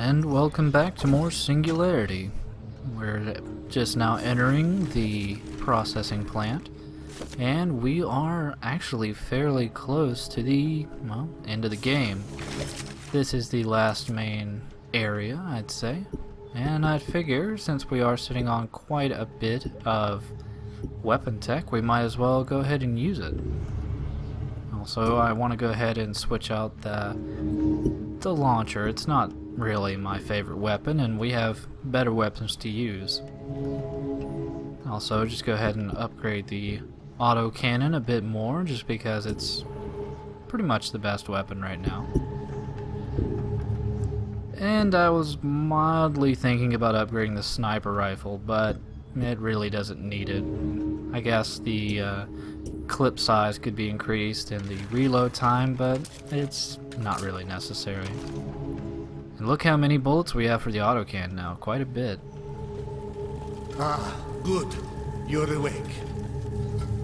And welcome back to more Singularity. We're just now entering the processing plant, and we are actually fairly close to the, well, end of the game. This is the last main area, I'd say, and I'd figure since we are sitting on quite a bit of weapon tech, we might as well go ahead and use it. Also, I want to go ahead and switch out the launcher. It's not really my favorite weapon, and we have better weapons to use. Also, just go ahead and upgrade the auto cannon a bit more, just because it's pretty much the best weapon right now. And I was mildly thinking about upgrading the sniper rifle, but it really doesn't need it. I guess the clip size could be increased and the reload time, but it's not really necessary. And look how many bullets we have for the autocan now, quite a bit. Ah, good. You're awake.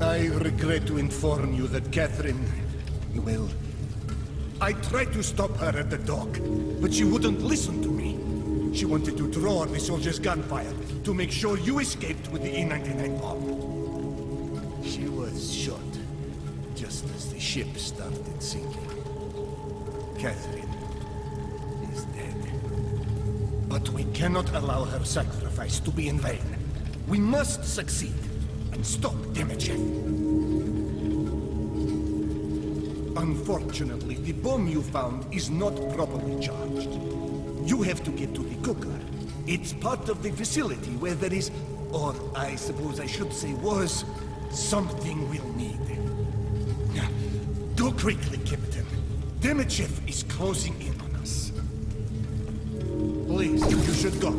I regret to inform you that Catherine, well, I tried to stop her at the dock, but she wouldn't listen to me. She wanted to draw on the soldiers' gunfire to make sure you escaped with the E99 bomb. She was shot just as the ship started sinking. Catherine is dead. But we cannot allow her sacrifice to be in vain. We must succeed and stop Demichev. Unfortunately, the bomb you found is not properly charged. You have to get to the cooker. It's part of the facility where there is, or I suppose I should say was, something we'll need. Go quickly, Captain. Demichev is closing in on us. Please, you should go.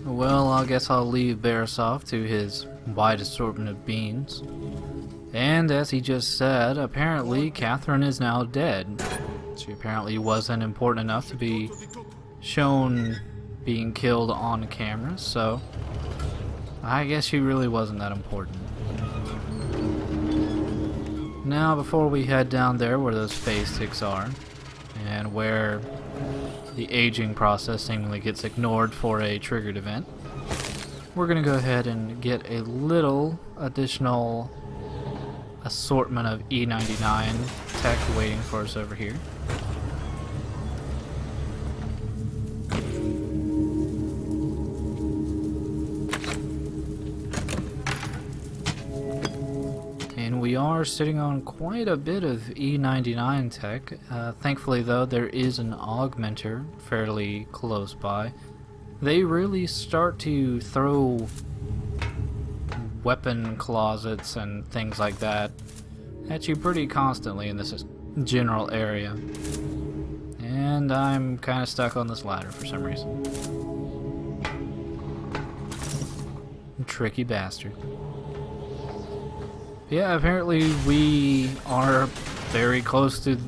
Well, I guess I'll leave Beresov to his wide assortment of beans. And as he just said, apparently Catherine is now dead. She apparently wasn't important enough to be shown being killed on camera, so I guess she really wasn't that important. Now, before we head down there where those phase ticks are, and where the aging process seemingly gets ignored for a triggered event, we're going to go ahead and get a little additional assortment of E99 tech waiting for us over here. And we are sitting on quite a bit of E99 tech. Thankfully though, there is an augmenter fairly close by. They really start to throw weapon closets and things like that at you pretty constantly in this general area. And I'm kind of stuck on this ladder for some reason. Tricky bastard. Yeah, apparently we are very close to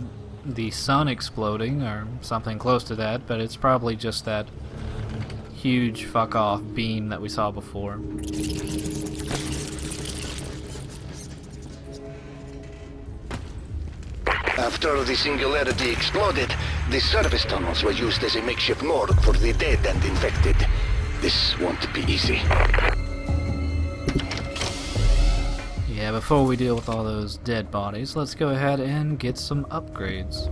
the sun exploding, or something close to that, but it's probably just that huge fuck off beam that we saw before. After the Singularity exploded, the service tunnels were used as a makeshift morgue for the dead and infected. This won't be easy. Yeah, before we deal with all those dead bodies, let's go ahead and get some upgrades.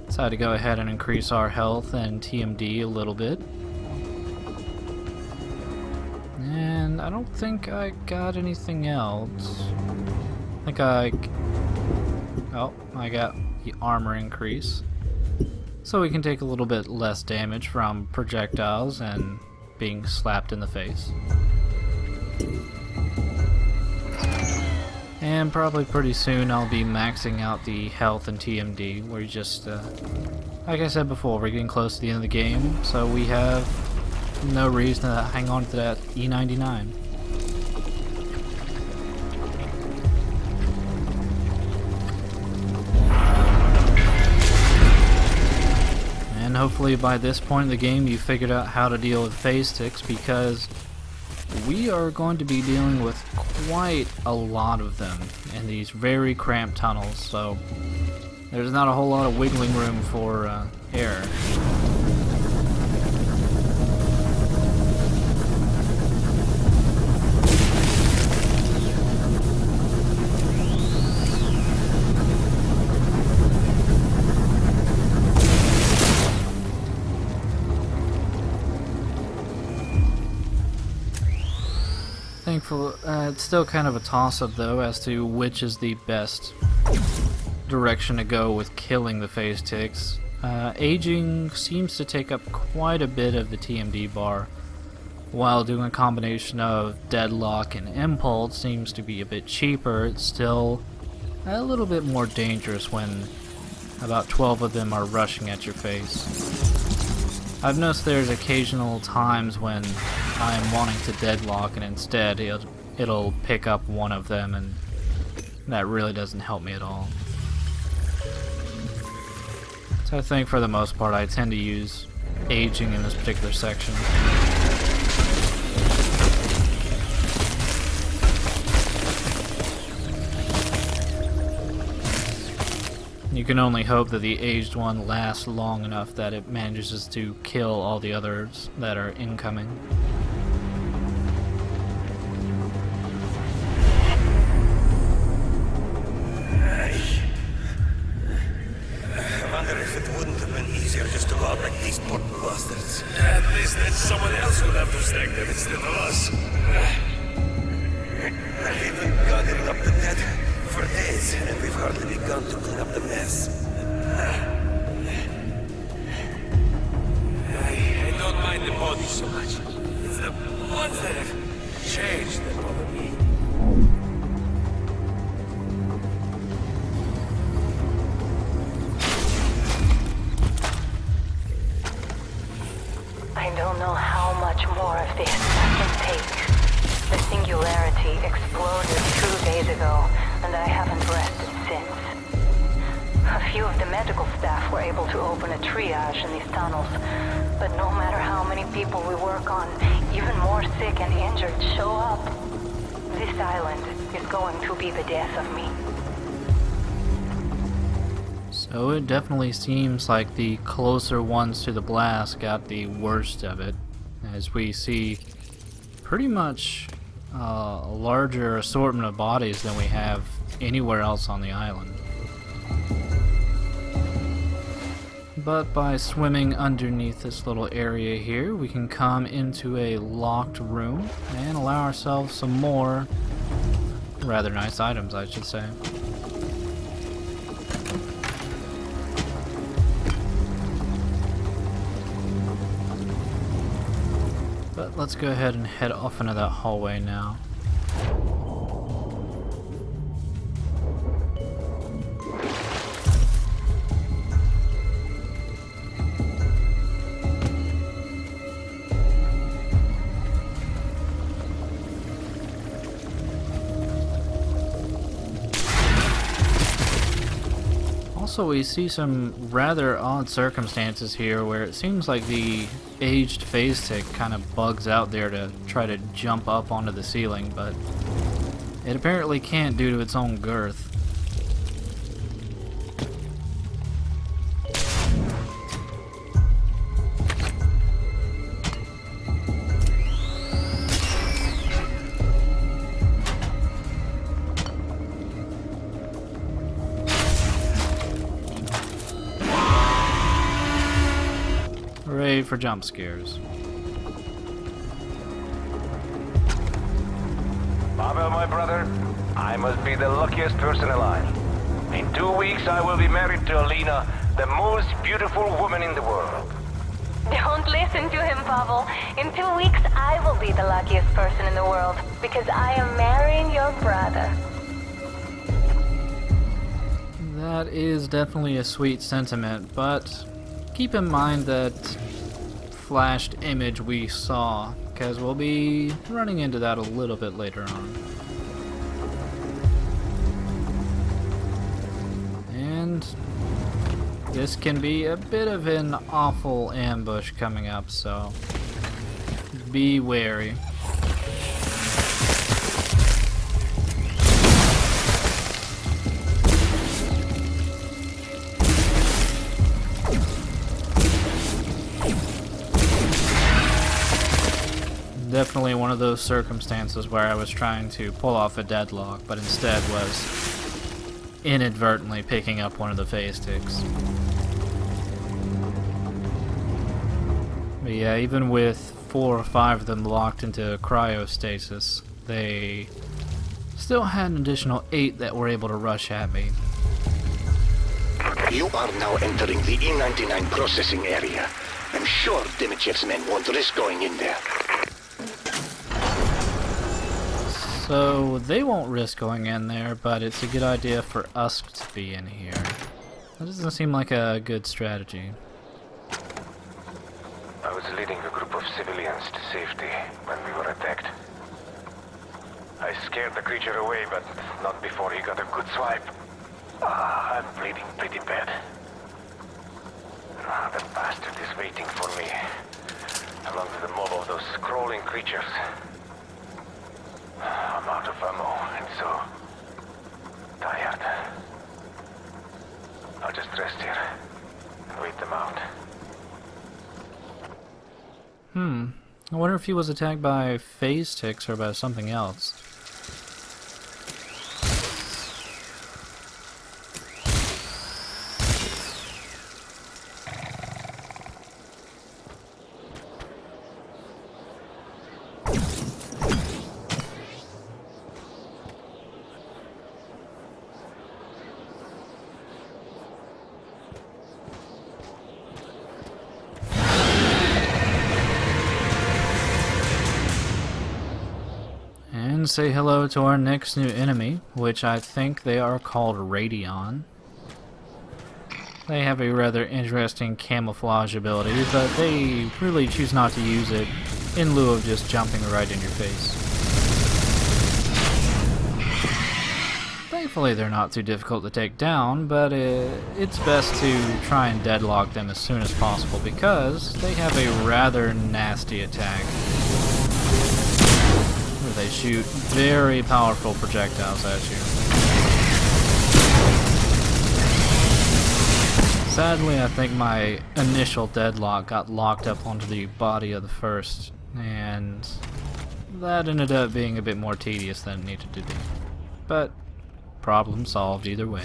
Decided to go ahead and increase our health and TMD a little bit. And I don't think I got anything else. I think I got the armor increase. So we can take a little bit less damage from projectiles and being slapped in the face. And probably pretty soon I'll be maxing out the health and TMD. We're just, like I said before, we're getting close to the end of the game, so we have no reason to hang on to that E99. And hopefully by this point in the game you figured out how to deal with phase ticks, because we are going to be dealing with quite a lot of them in these very cramped tunnels, so there's not a whole lot of wiggling room for error. It's still kind of a toss-up though as to which is the best direction to go with killing the phase ticks. Aging seems to take up quite a bit of the TMD bar, while doing a combination of deadlock and impulse seems to be a bit cheaper. It's still a little bit more dangerous when about 12 of them are rushing at your face. I've noticed there's occasional times when I'm wanting to deadlock and instead it'll pick up one of them, and that really doesn't help me at all. So I think for the most part I tend to use aging in this particular section. You can only hope that the aged one lasts long enough that it manages to kill all the others that are incoming. I wonder if it wouldn't have been easier just to go out like these poor bastards. At least then someone else would have to stack them instead of us. We've been gathering up the dead for days, and we've hardly begun to clean up the mess. I don't mind the bodies so much. It's the ones that have changed that bother me. I don't know how much more of this I can take. The Singularity exploded 2 days ago, and I haven't rested since. A few of the medical staff were able to open a triage in these tunnels, but no matter how many people we work on, even more sick and injured show up. This island is going to be the death of me. So it definitely seems like the closer ones to the blast got the worst of it, as we see pretty much a larger assortment of bodies than we have anywhere else on the island. But by swimming underneath this little area here, we can come into a locked room and allow ourselves some more rather nice items, I should say. But let's go ahead and head off into that hallway now. Also, we see some rather odd circumstances here where it seems like the aged phase tick kind of bugs out there to try to jump up onto the ceiling, but it apparently can't due to its own girth. Hooray for jump scares. Pavel, my brother, I must be the luckiest person alive. In 2 weeks, I will be married to Alina, the most beautiful woman in the world. Don't listen to him, Pavel. In 2 weeks, I will be the luckiest person in the world, because I am marrying your brother. That is definitely a sweet sentiment, but keep in mind that flashed image we saw, because we'll be running into that a little bit later on. And this can be a bit of an awful ambush coming up, so be wary. definitely one of those circumstances where I was trying to pull off a deadlock, but instead was inadvertently picking up one of the phase ticks. But yeah, even with 4 or 5 of them locked into cryostasis, they still had an additional 8 that were able to rush at me. You are now entering the E99 processing area. I'm sure Dimitriev's men won't risk going in there. So they won't risk going in there, but it's a good idea for us to be in here. That doesn't seem like a good strategy. I was leading a group of civilians to safety when we were attacked. I scared the creature away, but not before he got a good swipe. I'm bleeding pretty bad. The bastard is waiting for me, along with a mob of those crawling creatures. I'm out of ammo and so tired. I'll just rest here and wait them out. I wonder if he was attacked by phase ticks or by something else. And say hello to our next new enemy, which I think they are called Radion. They have a rather interesting camouflage ability, but they really choose not to use it in lieu of just jumping right in your face. Thankfully they're not too difficult to take down, but it's best to try and deadlock them as soon as possible because they have a rather nasty attack. They shoot very powerful projectiles at you. Sadly, I think my initial deadlock got locked up onto the body of the first, and that ended up being a bit more tedious than it needed to be. But, problem solved either way.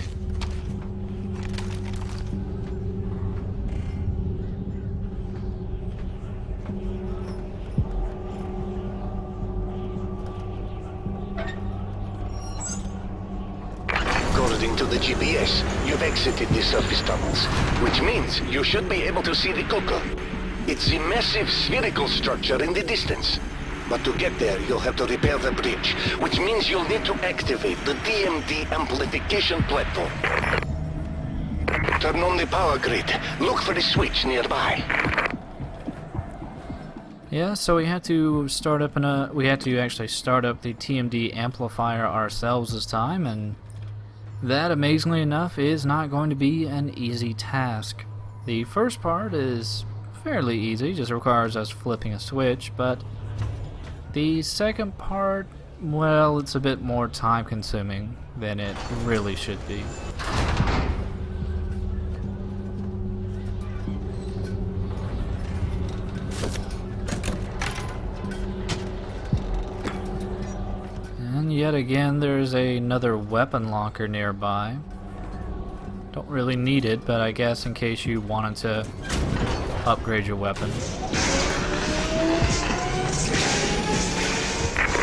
According to the GPS, you've exited the surface tunnels, which means you should be able to see the Coco. It's a massive spherical structure in the distance. But to get there, you'll have to repair the bridge, which means you'll need to activate the DMD amplification platform. Turn on the power grid. Look for the switch nearby. Yeah, so we had to start up actually start up the TMD amplifier ourselves this time, and that, amazingly enough, is not going to be an easy task. The first part is fairly easy, just requires us flipping a switch, but the second part, well, it's a bit more time consuming than it really should be. And yet again, there's another weapon locker nearby. Don't really need it, but I guess in case you wanted to upgrade your weapon.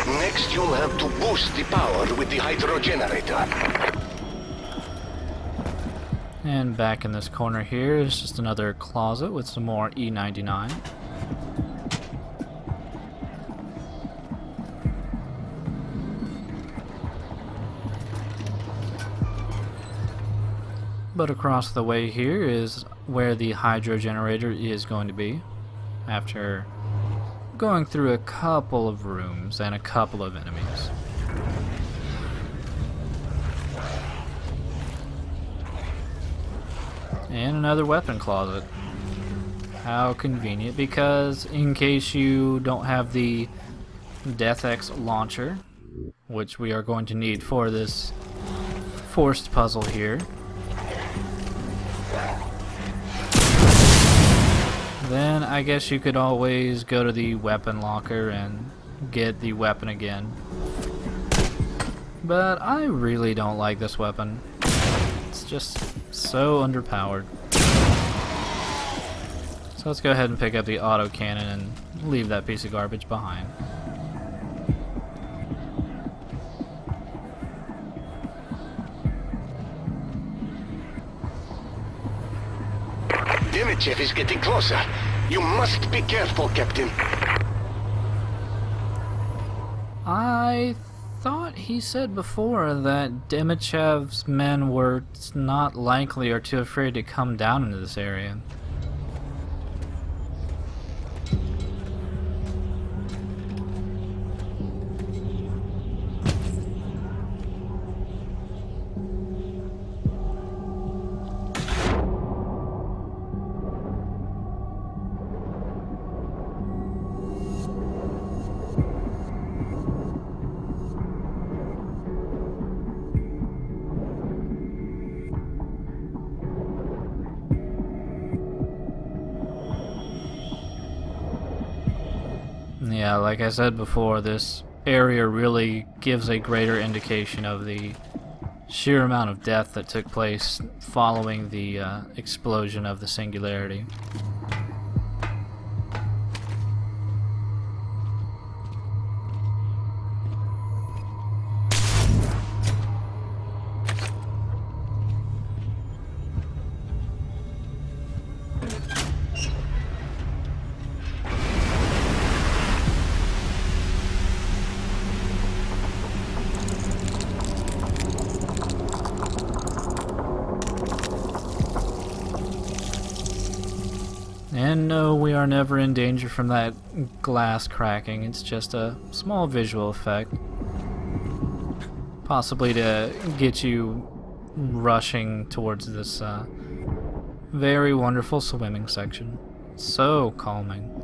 Next, you'll have to boost the power with the hydro generator. And back in this corner here is just another closet with some more E99. But across the way here is where the hydro generator is going to be, after going through a couple of rooms and a couple of enemies. And another weapon closet. How convenient, because in case you don't have the DeathX launcher, which we are going to need for this forced puzzle here, then I guess you could always go to the weapon locker and get the weapon again. But I really don't like this weapon. It's just so underpowered. So let's go ahead and pick up the autocannon and leave that piece of garbage behind. Dimichev is getting closer. You must be careful, Captain. I thought he said before that Dimichev's men were not likely or too afraid to come down into this area. Yeah, like I said before, this area really gives a greater indication of the sheer amount of death that took place following the explosion of the Singularity. And no, we are never in danger from that glass cracking. It's just a small visual effect. Possibly to get you rushing towards this very wonderful swimming section. So calming.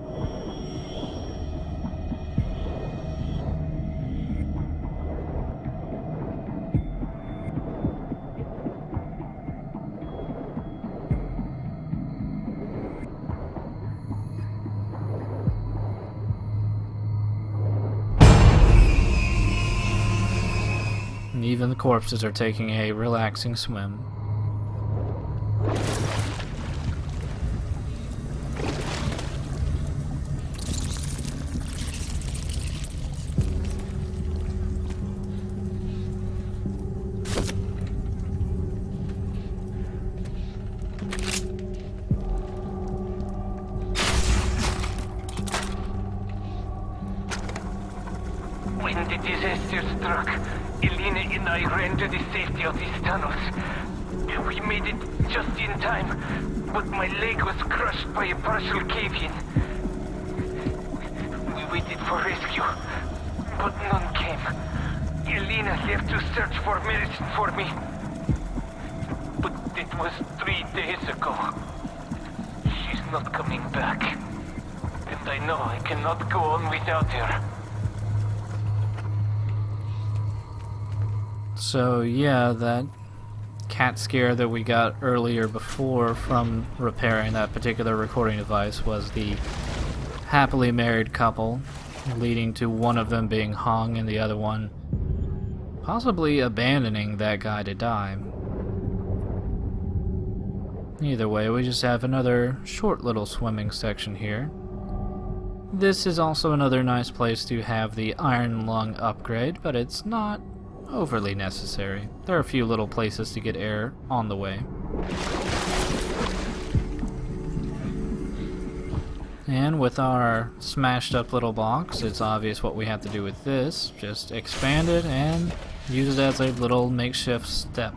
Even the corpses are taking a relaxing swim. When the disaster struck, Elena and I ran to the safety of these tunnels. We made it just in time, but my leg was crushed by a partial cave-in. We waited for rescue, but none came. Elena left to search for medicine for me. But it was 3 days ago. She's not coming back. And I know I cannot go on without her. So yeah, that cat scare that we got earlier before from repairing that particular recording device was the happily married couple, leading to one of them being hung and the other one possibly abandoning that guy to die. Either way, we just have another short little swimming section here. This is also another nice place to have the Iron Lung upgrade, but it's not overly necessary. There are a few little places to get air on the way. And with our smashed up little box, it's obvious what we have to do with this. Just expand it and use it as a little makeshift step.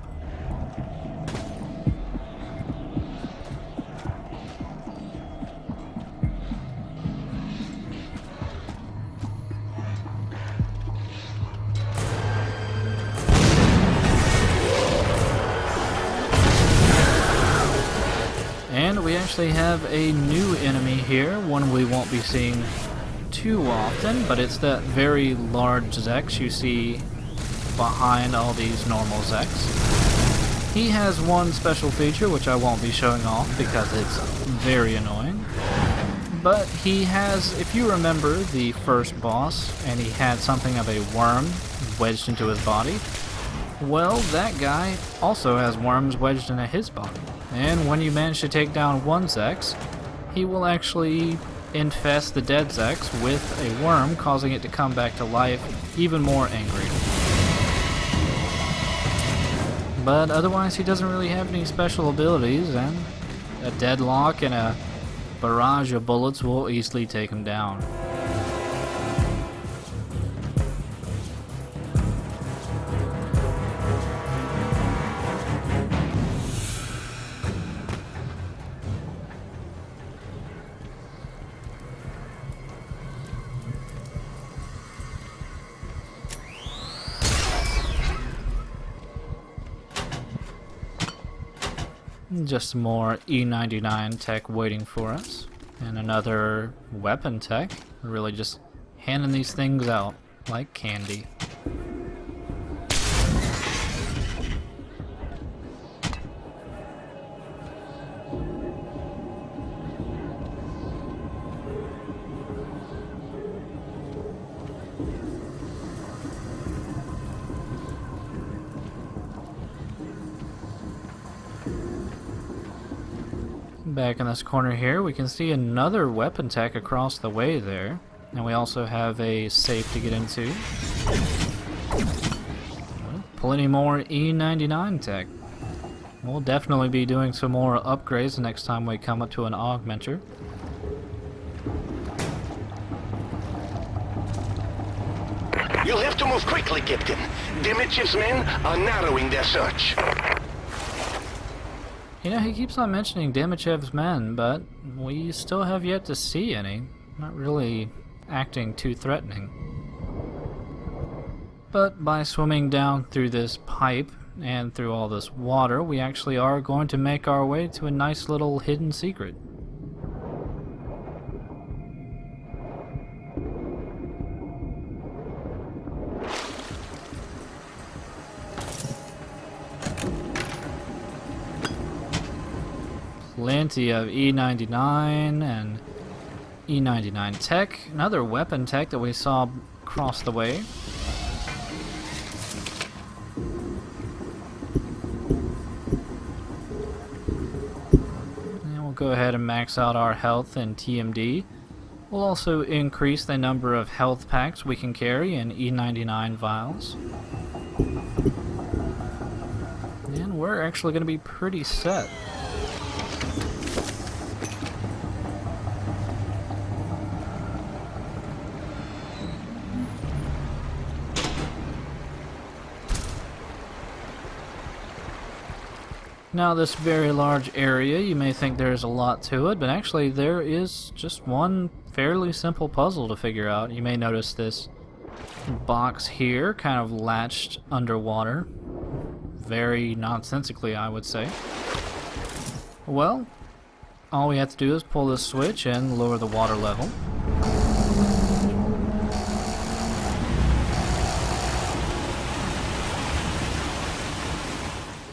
And we actually have a new enemy here, one we won't be seeing too often, but it's that very large Zex you see behind all these normal Zex. He has one special feature which I won't be showing off because it's very annoying, But he has, if you remember the first boss, and he had something of a worm wedged into his body, well, that guy also has worms wedged into his body. And when you manage to take down one Zex, he will actually infest the dead Zex with a worm, causing it to come back to life even more angry. But otherwise, he doesn't really have any special abilities, and a deadlock and a barrage of bullets will easily take him down. Just some more E99 tech waiting for us, and another weapon tech. We're really just handing these things out like candy. Back in this corner here, we can see another weapon tech across the way there. And we also have a safe to get into. Well, plenty more E99 tech. We'll definitely be doing some more upgrades the next time we come up to an augmenter. You'll have to move quickly, Captain. Dimitriev's men are narrowing their search. You know, he keeps on mentioning Dimitriev's men, but we still have yet to see any. Not really acting too threatening. But by swimming down through this pipe and through all this water, we actually are going to make our way to a nice little hidden secret. Plenty of E99 and E99 tech. Another weapon tech that we saw across the way. And we'll go ahead and max out our health and TMD. We'll also increase the number of health packs we can carry in E99 vials. And we're actually going to be pretty set. Now, this very large area, you may think there's a lot to it, but actually there is just one fairly simple puzzle to figure out. You may notice this box here kind of latched underwater. Very nonsensically, I would say. Well, all we have to do is pull this switch and lower the water level.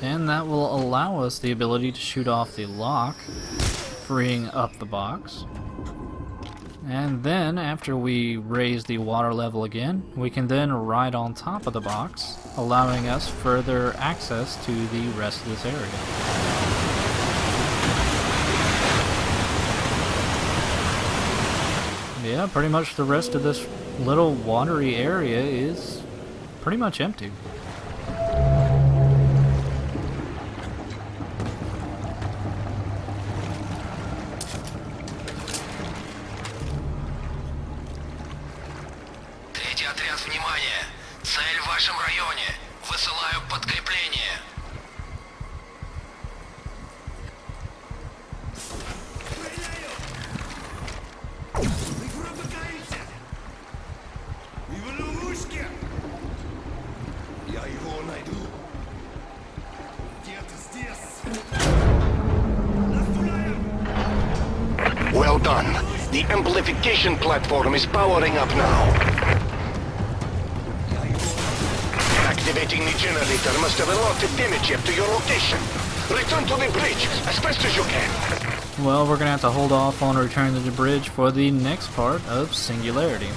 And that will allow us the ability to shoot off the lock, freeing up the box. And then, after we raise the water level again, we can then ride on top of the box, allowing us further access to the rest of this area. Yeah, pretty much the rest of this little watery area is pretty much empty. Внимание! Цель в вашем районе! Высылаю подкрепление! Я его найду. Где-то здесь. Well done. The amplification platform is powering up now. Activating the generator must have alerted Dimitriev to your location. Return to the bridge as fast as you can. well, we're gonna have to hold off on returning to the bridge for the next part of Singularity.